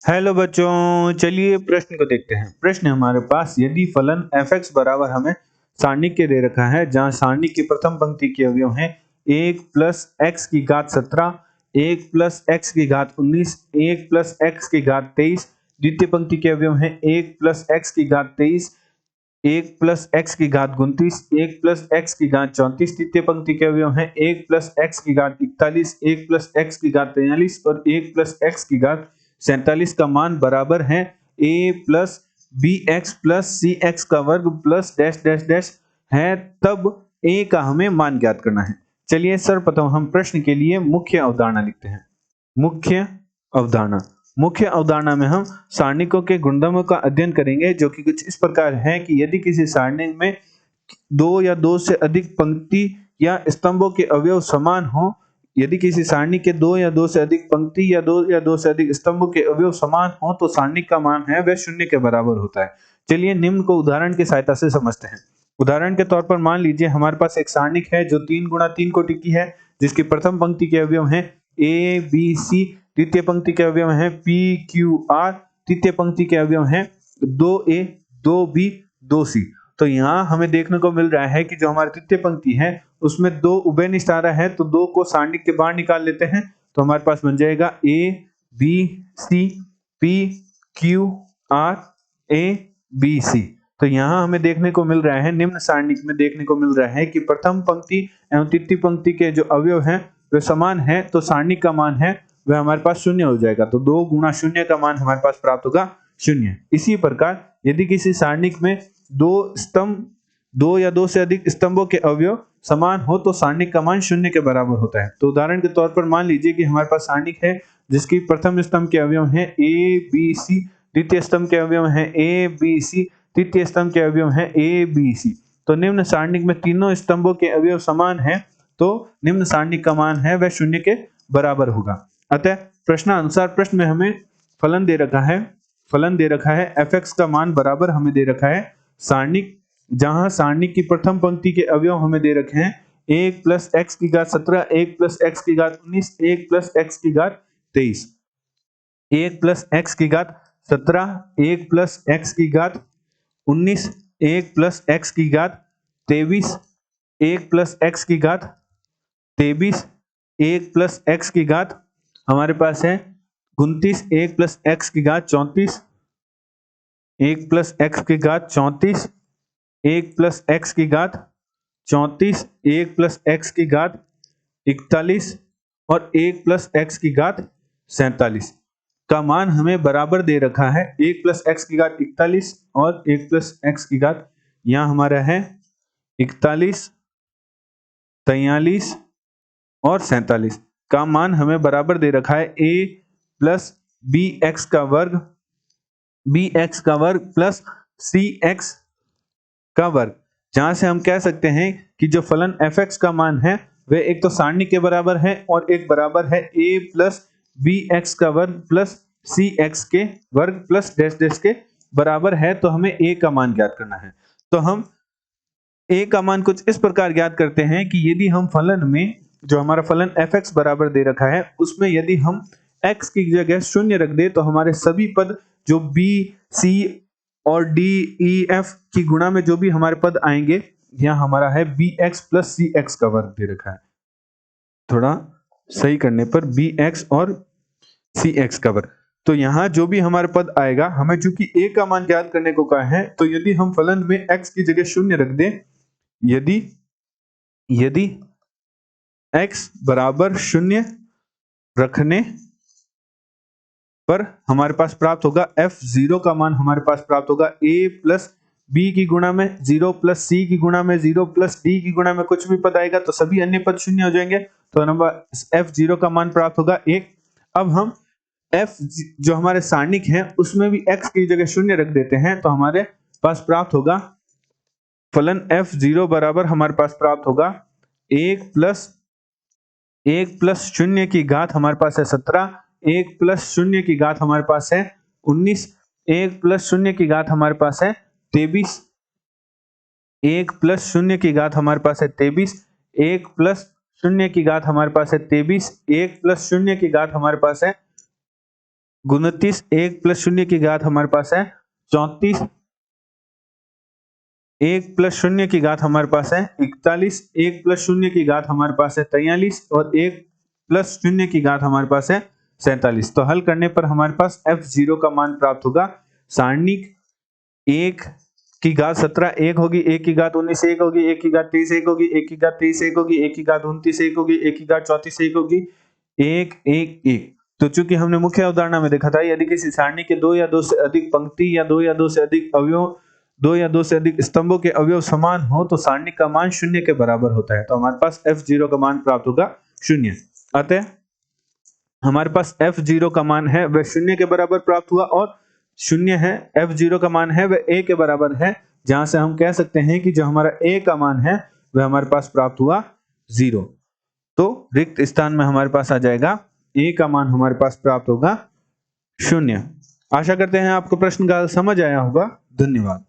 Hello बच्चों, चलिए प्रश्न को देखते हैं। प्रश्न है हमारे पास, यदि फलन f(x) बराबर हमें सारणी के दे रखा है, जहां सारणी की प्रथम पंक्ति के अवयव हैं 1 प्लस एक्स की घात 17, 1 प्लस एक्स की घात 19, 1 प्लस एक्स की घात 23। द्वितीय पंक्ति के अवयव हैं 1 प्लस एक्स की घात 23, 1 प्लस एक्स की घात 29, 1 प्लस एक्स की घात 34। तृतीय पंक्ति के अवयव हैं 1 प्लस एक्स की घात 41, 1 प्लस एक्स की घात 43 और 1 प्लस एक्स की घात 47 का मान बराबर है a plus B X plus C X का वर्ग प्लस डैश डैश डैश है, तब a का हमें मान ज्ञात करना है। चलिए सर्वप्रथम हम प्रश्न के लिए मुख्य अवधारणा लिखते हैं। मुख्य अवधारणा में हम सारणिकों के गुणधर्मों का अध्ययन करेंगे, जो कि कुछ इस प्रकार है कि यदि किसी सारणी में दो या दो से अधिक पंक्ति या स्तंभों के अवयव समान हो, यदि किसी सारणी के दो या दो से अधिक पंक्ति या दो से अधिक स्तंभों के अवयव समान हो तो सारणी का मान है वह शून्य के बराबर होता है। चलिए निम्न को उदाहरण की सहायता से समझते हैं। उदाहरण के तौर पर मान लीजिए हमारे पास एक सारणिक है जो 3 गुणा 3 कोटि की है, जिसकी प्रथम पंक्ति के अवयव हैं ए बी सी, द्वितीय पंक्ति के अवयव हैं पी क्यू आर, तृतीय पंक्ति के अवयव हैं 2a 2b 2c। तो यहाँ हमें देखने को मिल रहा है कि जो हमारी तृतीय पंक्ति है उसमें 2 उभयनिष्ठ आ रहा है, तो 2 को सारणिक के बाहर निकाल लेते हैं तो हमारे पास बन जाएगा a b c p q r a b c। तो यहाँ हमें देखने को मिल रहा है, निम्न सारणिक में देखने को मिल रहा है कि प्रथम पंक्ति एवं तृतीय पंक्ति के जो अवयव हैं वे समान है, तो सारणिक का मान है वह हमारे पास शून्य हो जाएगा। तो 2 गुणा शून्य का मान हमारे पास प्राप्त होगा शून्य। इसी प्रकार यदि किसी सारणिक में दो या दो से अधिक स्तंभों के अवयव समान हो तो सारणिक का मान शून्य के बराबर होता है। तो उदाहरण के तौर पर मान लीजिए कि हमारे पास सारणिक है जिसकी प्रथम स्तंभ के अवयव हैं ए बी सी, द्वितीय स्तंभ के अवयव हैं ए बी सी, तृतीय स्तंभ के अवयव हैं ए बी सी। तो निम्न सारणिक में तीनों स्तंभों के अवयव समान है, तो निम्न सारणिक का मान है वह शून्य के बराबर होगा। अतः प्रश्नानुसार प्रश्न में हमें फलन दे रखा है f(x) का मान बराबर हमें दे रखा है सारणिक, जहां सारणिक की प्रथम पंक्ति के अवयव हमें दे रखे हैं 1 प्लस एक्स की घात 17, 1 प्लस एक्स की घात 19, 1 प्लस एक्स की घात 23। 1 प्लस एक्स की घात 17, 1 प्लस एक्स की घात 19, 1 प्लस एक्स की घात 23, 1 प्लस एक्स की घात 23, 1 प्लस एक्स की घात हमारे पास है 29, 1 प्लस एक्स की घात 34, 1 प्लस एक्स की घात 34, 1 प्लस एक्स की घात 34, 1 प्लस एक्स की घात 41 और 1 प्लस एक्स की घात 47 का मान हमें बराबर दे रखा है 1 प्लस एक्स की घात 41 और 1 प्लस एक्स की घात, यहाँ हमारा है 41, 43 और 47 का मान हमें बराबर दे रखा है a प्लस बी एक्स का वर्ग प्लस सी एक्स का वर्ग, जहां से हम कह सकते हैं कि जो फलन f(x) का मान है वह एक तो सारणी के बराबर है और एक बराबर है a प्लस बी एक्स का वर्ग प्लस सी एक्स के वर्ग प्लस डैश डैश के बराबर है। तो हमें a का मान ज्ञात करना है। तो हम a का मान कुछ इस प्रकार ज्ञात करते हैं कि यदि हम फलन में जो हमारा फलन f(x) बराबर दे रखा है उसमें यदि हम x की जगह शून्य रख दे तो हमारे सभी पद जो b c और d e f की गुणा में जो भी हमारे पद आएंगे, यहाँ हमारा है bx प्लस cx का वर्ग दे रखा है, थोड़ा सही करने पर bx और cx का वर्ग। तो यहाँ जो भी हमारे पद आएगा, हमें चूंकि a का मान ज्ञात करने को कहा है, तो यदि हम फलन में x की जगह शून्य रख दें, यदि x बराबर शून्य रखने पर हमारे पास प्राप्त होगा f(0) का मान हमारे पास प्राप्त होगा a प्लस b की गुणा में 0 प्लस c की गुणा में 0 प्लस d की गुणा में कुछ भी पद आएगा तो सभी अन्य पद शून्य हो जाएंगे, तो नंबर f(0) का मान प्राप्त होगा 1। अब हम f जो हमारे सारणिक है उसमें भी x की जगह शून्य रख देते हैं, तो हमारे पास प्राप्त होगा फलन f(0) बराबर हमारे पास प्राप्त होगा 1 प्लस शून्य की घात हमारे पास है 17, 1 प्लस शून्य की घात हमारे पास है 19, 1 प्लस शून्य की घात हमारे पास है 23, 1 प्लस शून्य की घात हमारे पास है 23, 1 प्लस शून्य की घात हमारे पास है 23, 1 प्लस शून्य की घात हमारे पास है 29, 1 प्लस शून्य की घात हमारे पास है 34, 1 प्लस शून्य की घात हमारे पास है 41, 1 प्लस शून्य की घात हमारे पास है 43 और 1 प्लस शून्य की घात हमारे पास है 47। तो हल करने पर हमारे पास f0 का मान प्राप्त होगा। सारणी 1 की घात 17 1 होगी, 1 की घात 19 1 होगी, 1 की घात 23 1 होगी, 1 की घात 23 1 होगी, 1 की घात 29 1 होगी, 1 की घात 34 1 होगी, 1 1 1। तो चूंकि हमने मुख्य अवधारणा में देखा था, यदि किसी सारणी के 2 या 2 से अधिक पंक्ति या 2 या 2 से अधिक अवयव, 2 या 2 से अधिक स्तंभों के अवयव समान हो तो सारणी का मान शून्य के बराबर होता है। तो हमारे पास f0 का मान प्राप्त होगा शून्य। अतः हमारे पास f0 का मान है वह शून्य के बराबर प्राप्त हुआ और शून्य है, f0 का मान है वह a के बराबर है, जहां से हम कह सकते हैं कि जो हमारा a का मान है वह हमारे पास प्राप्त हुआ 0। तो रिक्त स्थान में हमारे पास आ जाएगा a का मान हमारे पास प्राप्त होगा 0। आशा करते हैं आपको प्रश्न का समझ आया होगा। धन्यवाद।